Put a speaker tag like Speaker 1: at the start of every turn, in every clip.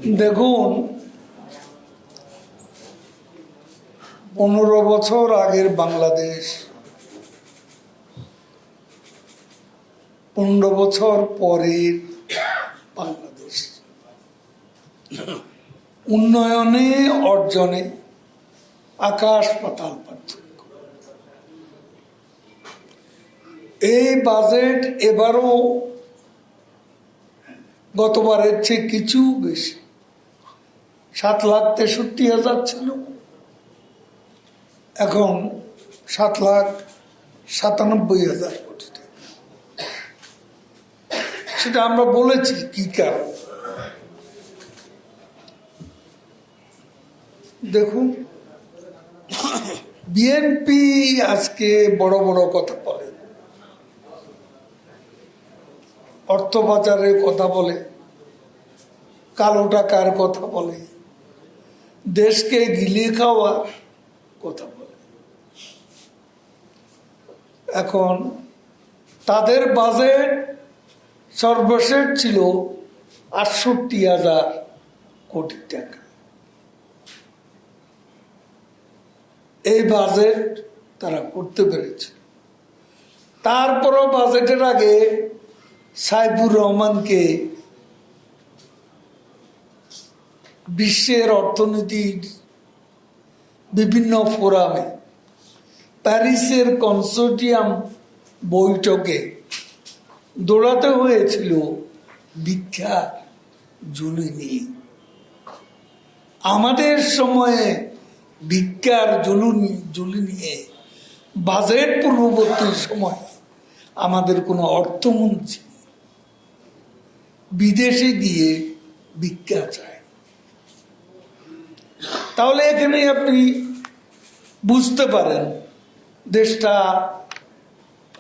Speaker 1: দেখুন, 15 বছর আগের বাংলাদেশ, 15 বছর পরের বাংলাদেশ, উন্নয়নে অর্জনে আকাশ পাতাল পার্থক্য। এই বাজেট এবারও গতবারের চেয়ে কিছু বেশি, 7,63,000 ছিল, এখন 7,97,000 কোটি টাকা। সেটা আমরা বলেছি কি কারণ। দেখুন, বিএনপি আজকে বড় বড় কথা বলে, অর্থ পাচারের কথা বলে, কালো টাকার কথা বলে, দেশকে গিলিয়ে খাওয়ার কথা বলে। এখন তাদের বাজেট সর্বশেষ ছিল 68,000 কোটি টাকা। এই বাজেট তারা করতে পেরেছে। তারপরও বাজেটের আগে সাইফুর রহমানকে বিশ্বের অর্থনীতির বিভিন্ন ফোরামে, প্যারিসের কনসোর্টিয়াম বৈঠকে দৌড়াতে হয়েছিল ভিক্ষা ঝুলি নিয়ে। আমাদের সময়ে ভিক্ষার ঝুলি নিয়ে বাজেট পূর্ববর্তী সময় আমাদের কোনো অর্থমন্ত্রী বিদেশে গিয়ে ভিক্ষা চায়। তাহলে এখানে আপনি বুঝতে পারেন দেশটা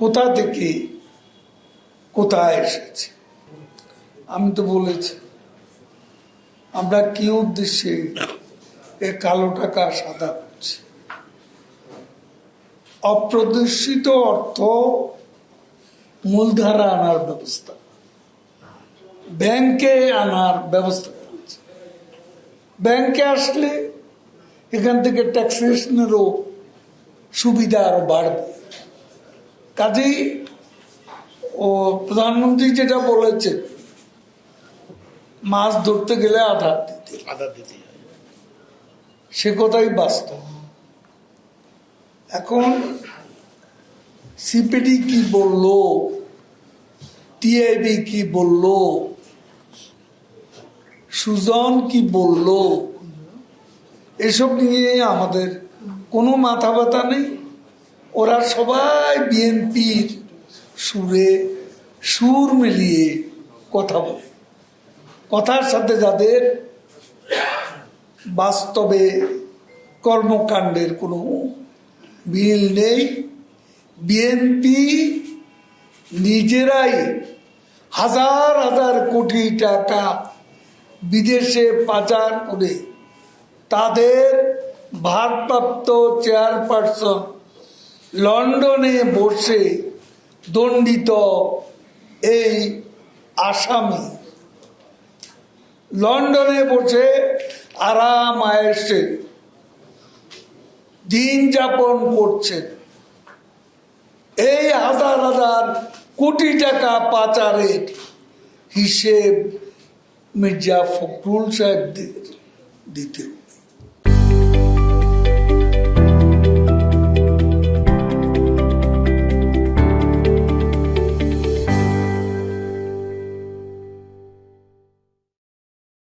Speaker 1: কোথা থেকে কোথায় এসেছে। আমি তো বলেছি আমরা কি উদ্দেশ্যে এ কালো টাকা সাদা করছি। অপ্রদর্শিত অর্থ মূলধারা আনার ব্যবস্থা, ব্যাংকে আনার ব্যবস্থা করছে। ব্যাংকে আসলে এখান থেকে ট্যাক্সেশনেরও সুবিধা আরো বাড়বে। কাজেই প্রধানমন্ত্রী যেটা বলেছে, মাছ ধরতে গেলে আধার দিতে, সে কথাই বাস্তব। এখন সিপিডি কি বললো, টিআইবি কি বললো, সুজন কি বললো, এসব নিয়ে আমাদের কোনো মাথা ব্যথা নেই। ওরা সবাই বিএনপির সুরে সুর মিলিয়ে কথা বলে। কথার সাথে যাদের বাস্তবে কর্মকাণ্ডের কোনো মিল নেই। বিএনপি নিজেরাই হাজার হাজার কোটি টাকা বিদেশে পাচার করে তাদের ভারপ্রাপ্ত চেয়ারপারসন লন্ডনে বসে দণ্ডিত এই আসামি লন্ডনে বসে আরাম আয়েশে দিন যাপন করছে। এই হাজার হাজার কোটি টাকা পাচারের হিসেব মির্জা ফখরুল সাহেব দিতে